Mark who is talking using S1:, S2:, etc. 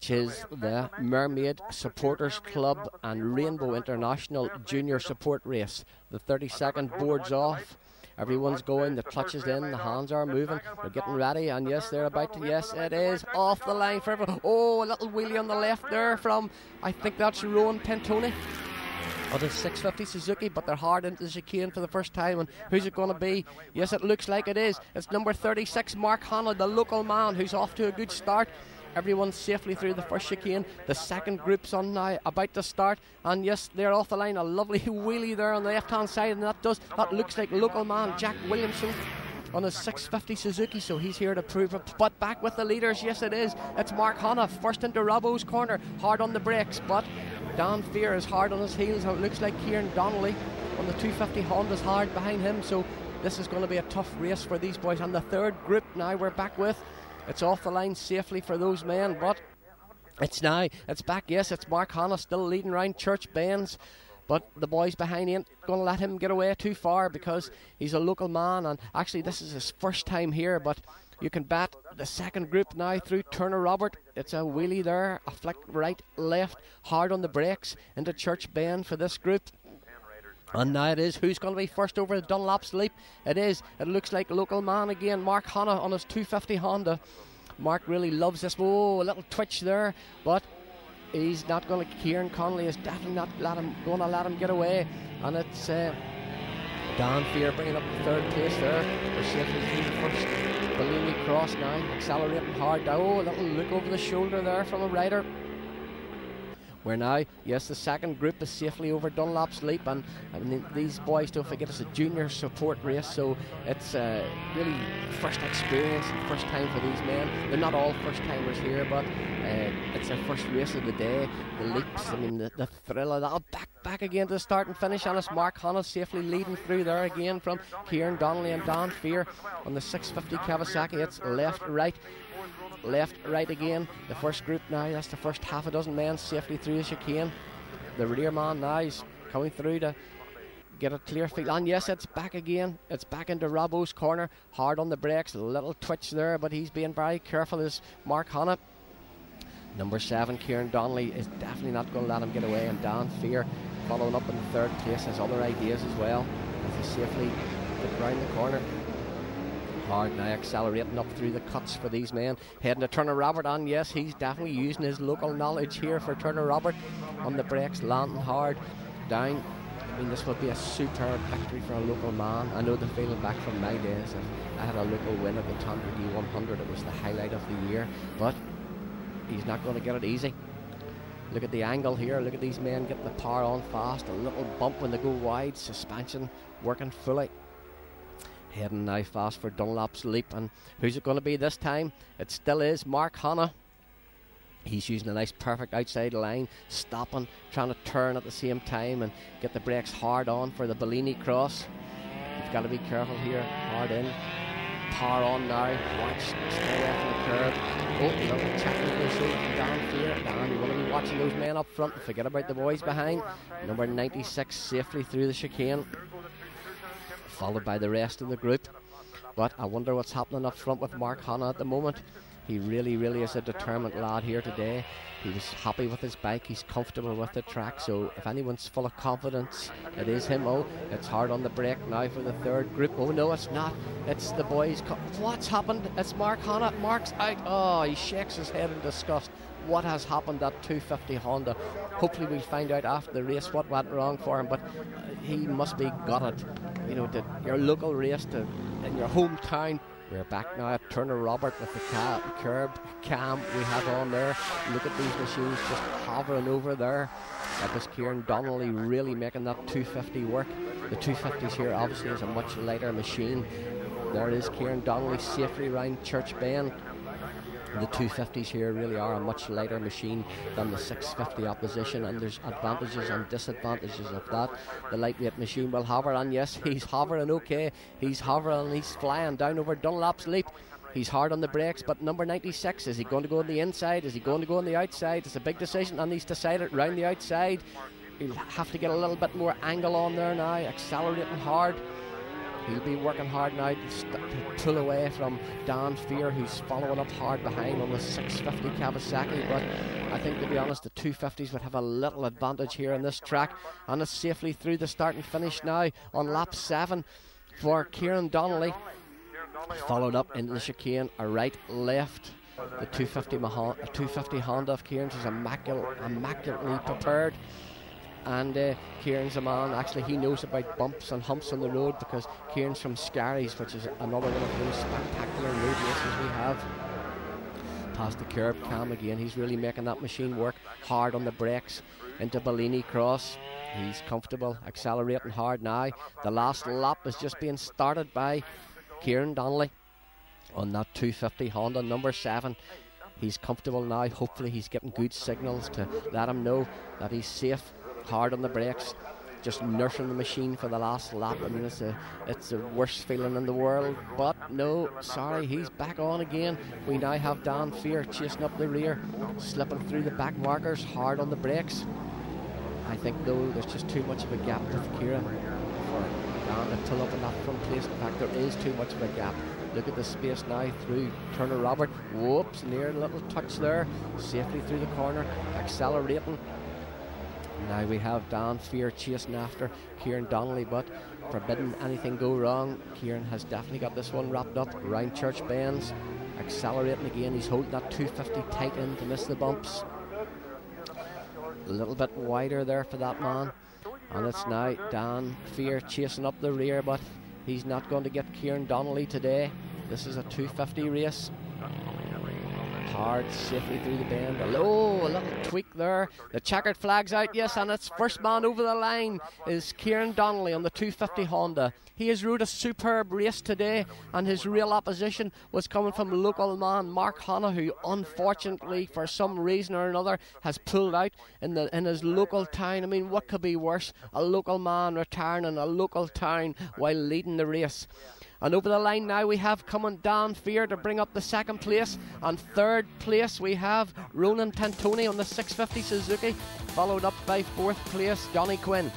S1: which is the Mermaid Supporters Club and Rainbow International Junior Support Race. The 30-second board's off. Everyone's going, the clutch is in, the hands are moving, they're getting ready, and yes, they're about to, yes, it is off the line for everyone. Oh, a little wheelie on the left there from, I think that's Rowan Pentoni of the 650 Suzuki, but they're hard into the chicane for the first time, and who's it going to be? Yes, it looks like it is. It's number 36, Mark Hanna, the local man, who's off to a good start. Everyone's safely through the first chicane. The second group's on now, about to start, and yes, they're off the line. A lovely wheelie there on the left-hand side, and that looks like local man Jack Williamson on his 650 Suzuki, so he's here to prove it. But back with the leaders, yes it is. It's Mark Hanna, first into Robbo's corner, hard on the brakes, but Dan Fear is hard on his heels, and it looks like Ciaran Donnelly on the 250 Honda's hard behind him, so this is going to be a tough race for these boys. And the third group now we're back with. It's off the line safely for those men, but it's back, yes, it's Mark Hanna still leading round Church Bends, but the boys behind ain't going to let him get away too far because he's a local man, and actually this is his first time here, but you can bet the second group now through Turner Robert. It's a wheelie there, a flick right, left, hard on the brakes into Church Bend for this group. And now it is, who's going to be first over the Dunlop's Leap? It is, it looks like local man again, Mark Hanna on his 250 Honda. Mark really loves this. Oh, a little twitch there, but he's not going to, Ciaran Connolly is definitely not going to let him get away. And it's Dan Fear bringing up the third place there. We're safely through the first Bellini cross now, accelerating hard. Oh, a little look over the shoulder there from a rider. We're now, yes, the second group is safely over Dunlop's Leap, and I mean, these boys, don't forget, it's a junior support race, so it's really first experience and first time for these men. They're not all first timers here, but it's their first race of the day. The leaps, I mean, the thrill of that. Back again to the start and finish, and it's Mark Hanna safely leading through there again from Ciaran Donnelly and Dan Fear on the 650 Kawasaki. It's left, right again. The first group now, that's the first half a dozen men safely through the chicane. The rear man now is coming through to get a clear field, and yes, it's back again. It's back into Robbo's corner, hard on the brakes, a little twitch there, but he's being very careful as Mark Hanna. Number 7, Ciaran Donnelly, is definitely not going to let him get away, and Dan Fear following up in the third place has other ideas as well as he safely get round the corner. Hard now, accelerating up through the cuts for these men, heading to Turner Robert, and yes, he's definitely using his local knowledge here for Turner Robert on the brakes, landing hard down. I mean, this would be a superb victory for a local man. I know the feeling back from my days, and I had a local win at the Tandragee 100. It was the highlight of the year, but he's not going to get it easy. Look at the angle here, look at these men getting the power on fast, a little bump when they go wide, suspension working fully. Heading now fast for Dunlop's Leap, and who's it going to be this time? It still is Mark Hanna. He's using a nice perfect outside line, stopping, trying to turn at the same time and get the brakes hard on for the Bellini cross. You've got to be careful here, hard in, power on now, watch, stay away from the curb. Oh, little technical issue from Dan Fear. Dan, you want to be watching those men up front and forget about the boys behind. Number 96 safely through the chicane, followed by the rest of the group. But I wonder what's happening up front with Mark Hanna at the moment. He really is a determined lad here today. He was happy with his bike, he's comfortable with the track, so if anyone's full of confidence, it is him. Oh, it's hard on the brake now for the third group. Oh no, it's not, it's the boys. What's happened? It's Mark Hanna. Mark's out. Oh, he shakes his head in disgust. What has happened at 250 Honda? Hopefully we'll find out after the race what went wrong for him, but he must be gutted. You know, your local race in your hometown. We're back now at Turner Robert with the curb cam we have on there. Look at these machines just hovering over there. That was Ciaran Donnelly really making that 250 work. The 250s here obviously is a much lighter machine. There it is, Ciaran Donnelly safely around Church Bend. The 250s here really are a much lighter machine than the 650 opposition, and there's advantages and disadvantages of that. The lightweight machine will hover, and yes, he's hovering okay. He's hovering, he's flying down over Dunlop's Leap. He's hard on the brakes, but number 96, is he going to go on the inside? Is he going to go on the outside? It's a big decision, and he's decided round the outside. He'll have to get a little bit more angle on there now, accelerating hard. He'll be working hard now to pull away from Dan Fear, who's following up hard behind on the 650 Kawasaki. But I think, to be honest, the 250s would have a little advantage here on this track. And it's safely through the start and finish now on lap 7 for Ciaran Donnelly. Followed up into the chicane, a right, left. The 250 Honda of Ciaran's is immaculately prepared. And Ciaran's a man, actually he knows about bumps and humps on the road, because Ciaran's from Scarries, which is another one of those spectacular road races we have. Past the curb cam again, he's really making that machine work hard on the brakes into Bellini Cross. He's comfortable, accelerating hard now. The last lap is just being started by Ciaran Donnelly on that 250 Honda number 7. He's comfortable now. Hopefully he's getting good signals to let him know that he's safe. Hard on the brakes, just nursing the machine for the last lap. I mean, it's the worst feeling in the world, but no, sorry, he's back on again. We now have Dan Fear chasing up the rear, slipping through the back markers, hard on the brakes. I think though there's just too much of a gap with Ciaran for Dan to pull up in that front place. In fact, there is too much of a gap. Look at the space now through Turner Robert. Whoops, near a little touch there. Safely through the corner, accelerating. Now we have Dan Fear chasing after Ciaran Donnelly, but forbidding anything go wrong. Ciaran has definitely got this one wrapped up. Round Church Bends, accelerating again. He's holding that 250 tight in to miss the bumps. A little bit wider there for that man. And it's now Dan Fear chasing up the rear, but he's not going to get Ciaran Donnelly today. This is a 250 race. Hard, safely through the bend. A little tweak there. The checkered flag's out, yes, and it's first man over the line is Ciaran Donnelly on the 250 Honda. He has rode a superb race today, and his real opposition was coming from local man Mark Hanna, who unfortunately, for some reason or another, has pulled out in his local town. I mean, what could be worse? A local man retiring in a local town while leading the race. And over the line now we have coming Dan Fear to bring up the second place. And third place we have Ronan Tantoni on the 650 Suzuki, followed up by fourth place Johnny Quinn.